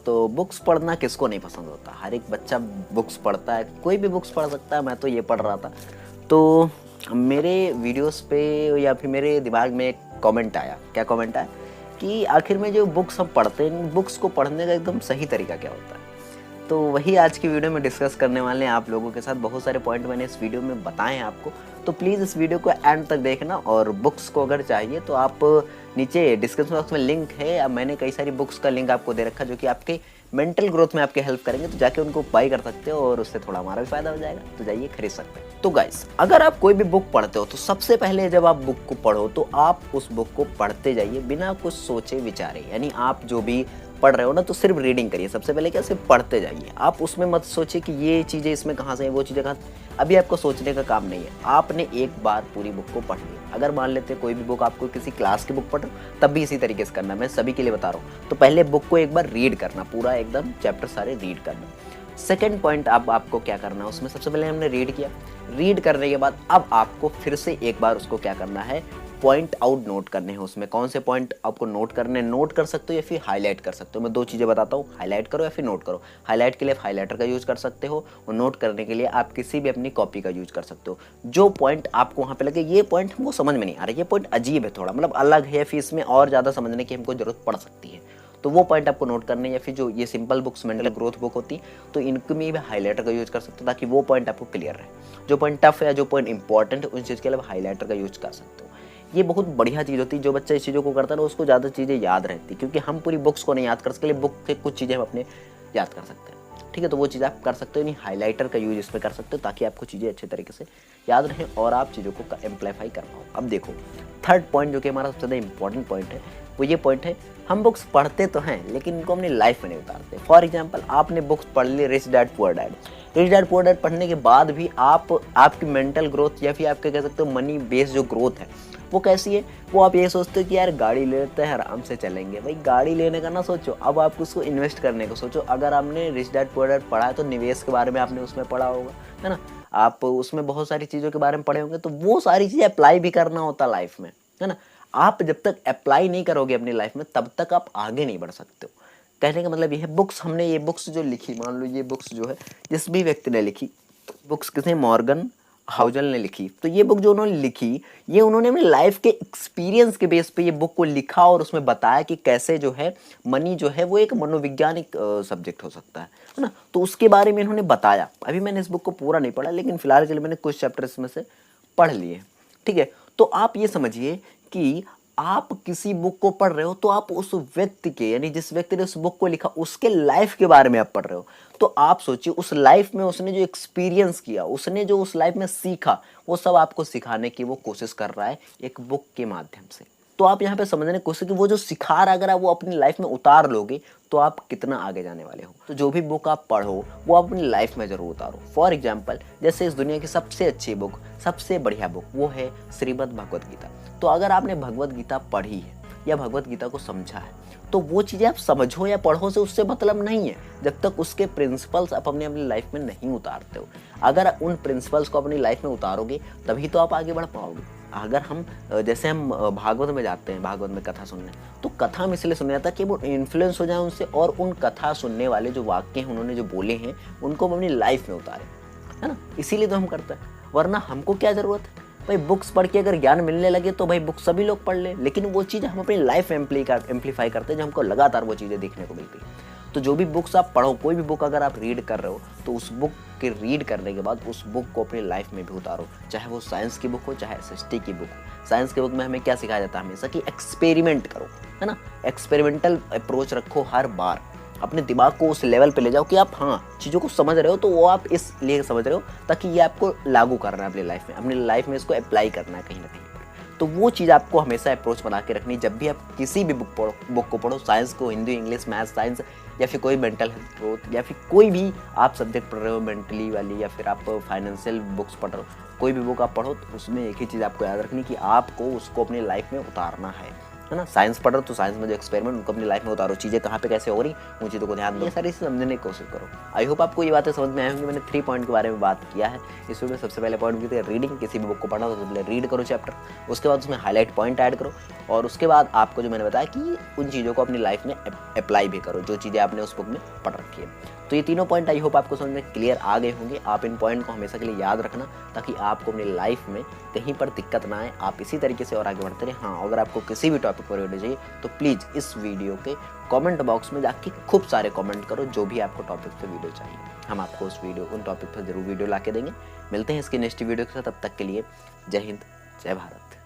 तो बुक्स पढ़ना किसको नहीं पसंद होता। हर एक बच्चा बुक्स पढ़ता है, कोई भी बुक्स पढ़ सकता है। मैं तो ये पढ़ रहा था, तो मेरे वीडियोस पे या फिर मेरे दिमाग में एक कमेंट आया। क्या कमेंट आया कि आखिर में जो बुक्स हम पढ़ते हैं, बुक्स को पढ़ने का एकदम सही तरीका क्या होता है। तो वही आज की वीडियो में डिस्कस करने वाले हैं आप लोगों के साथ। बहुत सारे पॉइंट मैंने इस वीडियो में बताए हैं आपको, तो प्लीज़ इस वीडियो को एंड तक देखना। और बुक्स को अगर चाहिए तो आप नीचे डिस्क्रिप्शन बॉक्स में लिंक है, अब मैंने कई सारी बुक्स का लिंक आपको दे रखा जो कि आपके मेंटल ग्रोथ में आपके हेल्प करेंगे। तो जाके उनको बाई कर सकते हो और उससे थोड़ा हमारा भी फायदा हो जाएगा, तो जाइए खरीद सकते हैं। तो गाइस, अगर आप कोई भी बुक पढ़ते हो तो सबसे पहले जब आप बुक को पढ़ो तो आप उस बुक को पढ़ते जाइए बिना कुछ सोचे विचारे। यानी आप जो भी पढ़ रहे हो ना, तो सिर्फ रीडिंग करिए। सबसे पहले क्या, सिर्फ पढ़ते जाइए। आप उसमें मत सोचिए कि ये चीज़ें इसमें कहाँ से है, वो चीज़ें कहाँ से। अभी आपको सोचने का काम नहीं है, आपने एक बार पूरी बुक को पढ़ लिया। अगर मान लेते हैं कोई भी बुक, आपको किसी क्लास की बुक पढ़ रहे हो, तब भी इसी तरीके से करना। मैं सभी के लिए बता रहा हूँ। तो पहले बुक को एक बार रीड करना, पूरा एकदम चैप्टर सारे रीड करना। सेकेंड पॉइंट, अब आपको क्या करना है उसमें, सबसे पहले हमने रीड किया। रीड करने के बाद अब आपको फिर से एक बार उसको क्या करना है, पॉइंट आउट नोट करने हैं। उसमें कौन से पॉइंट आपको नोट करने, नोट कर सकते हो या फिर हाईलाइट कर सकते हो। मैं दो चीज़ें बताता हूँ, हाईलाइट करो या फिर नोट करो। हाईलाइट के लिए आप हाईलाइटर का यूज़ कर सकते हो और नोट करने के लिए आप किसी भी अपनी कॉपी का यूज़ कर सकते हो। जो पॉइंट आपको वहाँ पे लगे, ये पॉइंट हमको समझ में नहीं आ रहा, ये पॉइंट अजीब है थोड़ा, मतलब अलग है, फिर इसमें और ज़्यादा समझने की हमको ज़रूरत पड़ सकती है, तो वो पॉइंट आपको नोट करने। या फिर जो ये simple books, mental growth book होती है, तो इनको में भी हाईलाइटर का यूज़ कर सकते हो ताकि वो पॉइंट आपको क्लियर रहे। जो पॉइंट टफ है या जो पॉइंट इंपॉर्टेंट है, उन चीज़ के लिए हाईलाइटर का यूज़ कर सकते हो। ये बहुत बढ़िया चीज़ होती है। जो बच्चा इस चीज़ों को करता है ना, उसको ज़्यादा चीज़ें याद रहती है, क्योंकि हम पूरी बुक्स को नहीं याद कर सकते, बुक से कुछ चीज़ें हम अपने याद कर सकते हैं। ठीक है, तो वो चीज़ आप कर सकते हो, नहीं हाईलाइटर का यूज इसमें कर सकते हो ताकि आपको चीज़ें अच्छे तरीके से याद रहें और आप चीज़ों को एम्प्लीफाई कर पाओ। अब देखो, थर्ड पॉइंट जो कि हमारा सबसे ज़्यादा इंपॉर्टेंट पॉइंट है, वो ये पॉइंट है, हम बुक्स पढ़ते तो हैं लेकिन इनको अपनी लाइफ में नहीं उतारते। फॉर एग्जाम्पल, आपने बुक्स पढ़ ली Rich Dad Poor Dad. Rich Dad Poor Dad पढ़ने के बाद भी आपकी मेंटल ग्रोथ या फिर आपके कह सकते हो मनी बेस्ड जो ग्रोथ है, वो कैसी है। वो आप ये सोचते हो कि यार गाड़ी ले लेते हैं, आराम से चलेंगे। भाई गाड़ी लेने का ना सोचो, अब आप उसको इन्वेस्ट करने को सोचो। अगर आपने रिच डैड पुअर डैड पढ़ा है तो निवेश के बारे में आपने उसमें पढ़ा होगा, है ना। आप उसमें बहुत सारी चीज़ों के बारे में पढ़े होंगे, तो वो सारी चीज़ें अप्लाई भी करना होता लाइफ में, है ना। आप जब तक अप्लाई नहीं करोगे अपनी लाइफ में, तब तक आप आगे नहीं बढ़ सकते हो। कहने का मतलब ये है, बुक्स हमने ये बुक्स जो लिखी, मान लो ये बुक्स जो है जिस भी व्यक्ति ने लिखी, बुक्स किसने, मॉर्गन हाउजल ने लिखी। तो ये बुक जो उन्होंने लिखी, ये उन्होंने अपनी लाइफ के एक्सपीरियंस के बेस पे ये बुक को लिखा और उसमें बताया कि कैसे जो है मनी जो है वो एक मनोवैज्ञानिक सब्जेक्ट हो सकता है ना। तो उसके बारे में इन्होंने बताया। अभी मैंने इस बुक को पूरा नहीं पढ़ा, लेकिन फिलहाल के लिए मैंने कुछ चैप्टर इसमें से पढ़ लिए। ठीक है, तो आप ये समझिए कि आप किसी बुक को पढ़ रहे हो तो आप उस व्यक्ति के, यानी जिस व्यक्ति ने उस बुक को लिखा, उसके लाइफ के बारे में आप पढ़ रहे हो। तो आप सोचिए, उस लाइफ में उसने जो एक्सपीरियंस किया, उसने जो उस लाइफ में सीखा, वो सब आपको सिखाने की वो कोशिश कर रहा है एक बुक के माध्यम से। तो आप यहाँ पे समझने की कोशिश कि वो जो सिखा रहा है, अगर आप वो अपनी लाइफ में उतार लोगे तो आप कितना आगे जाने वाले हो। तो जो भी बुक आप पढ़ो वो आप अपनी लाइफ में जरूर उतारो। फॉर एग्जाम्पल, जैसे इस दुनिया की सबसे अच्छी बुक, सबसे बढ़िया बुक, वो है श्रीमद् भगवत गीता। तो अगर आपने भगवत गीता पढ़ी है या भगवत गीता को समझा है, तो वो चीज़ें आप समझो या पढ़ो से उससे मतलब नहीं है, जब तक उसके प्रिंसिपल्स आप अपनी लाइफ में नहीं उतारते हो। अगर उन प्रिंसिपल्स को अपनी लाइफ में उतारोगे तभी तो आप आगे बढ़ पाओगे। अगर हम जैसे हम भागवत में जाते हैं, भागवत में कथा सुनने, तो कथा में इसलिए सुना जाता है कि वो इन्फ्लुएंस हो जाए उनसे और उन कथा सुनने वाले जो वाक्य हैं, उन्होंने जो बोले हैं, उनको हम अपनी लाइफ में उतारें, है ना। इसीलिए तो हम करते हैं, वरना हमको क्या ज़रूरत है भाई। बुक्स पढ़ के अगर ज्ञान मिलने लगे तो भाई बुक्स सभी लोग पढ़ ले, लेकिन वो चीज़ हम अपनी लाइफ में एम्प्लीफाई करते हैं, जो हमको लगातार वो चीज़ें देखने को मिलती है। तो जो भी बुक्स आप पढ़ो, कोई भी बुक अगर आप रीड कर रहे हो, तो उस बुक के रीड करने के बाद उस बुक को अपनी लाइफ में भी उतारो। चाहे वो साइंस की बुक हो, चाहे एसएसटी की बुक हो। साइंस की बुक में हमें क्या सिखाया जाता है हमेशा, कि एक्सपेरिमेंट करो, है ना। एक्सपेरिमेंटल अप्रोच रखो, हर बार अपने दिमाग को उस लेवल पे ले जाओ कि आप हाँ चीज़ों को समझ रहे हो, तो वो आप इसलिए समझ रहे हो ताकि ये आपको लागू करना है अपनी लाइफ में इसको अप्लाई करना है कहीं ना कहीं पर। तो वो चीज़ आपको हमेशा अप्रोच बना के रखनी। जब भी आप किसी भी बुक को पढ़ो, साइंस को, हिंदी, इंग्लिश, मैथ्स, साइंस, या फिर कोई मेंटल हेल्थ ग्रोथ, या फिर कोई भी आप सब्जेक्ट पढ़ रहे हो मेंटली वाली, या फिर आप फाइनेंशियल बुक्स पढ़ रहे हो, कोई भी बुक आप पढ़ो, तो उसमें एक ही चीज़ आपको याद रखनी कि आपको उसको अपनी लाइफ में उतारना है। है ना। साइंस पढ़ रहे हो तो साइंस में जो एक्सपेरिमेंट उनको अपनी लाइफ में उतारो, चीज़ें कहाँ पे कैसे हो रही उन चीज़ों को ध्यान दो, ये सारी समझने की कोशिश करो। आई होप आपको ये बातें समझ में आई होंगी। मैंने 3 पॉइंट के बारे में बात किया है इस वीडियो में। सबसे पहले पॉइंट की रीडिंग, किसी भी बुक को पढ़ना तो सबसे पहले रीड करो चैप्टर, उसके बाद उसमें हाईलाइट पॉइंट ऐड करो, और उसके बाद आपको जो मैंने बताया कि उन चीज़ों को अपनी लाइफ में अप्लाई भी करो जो चीज़ें आपने उस बुक में पढ़ रखी है। तो ये तीनों पॉइंट आई होप आपको समझ में क्लियर आ गए होंगे। आप इन पॉइंट को हमेशा के लिए याद रखना ताकि आपको अपनी लाइफ में कहीं पर दिक्कत ना आए, आप इसी तरीके से और आगे बढ़ते रहें। हाँ, अगर आपको किसी भी टॉपिक पर वीडियो चाहिए तो प्लीज़ इस वीडियो के कमेंट बॉक्स में जाके खूब सारे कमेंट करो जो भी आपको टॉपिक पर वीडियो चाहिए। हम आपको उन टॉपिक पर जरूर वीडियो ला के देंगे। मिलते हैं इसके नेक्स्ट वीडियो के साथ, तब तक के लिए जय हिंद, जय भारत।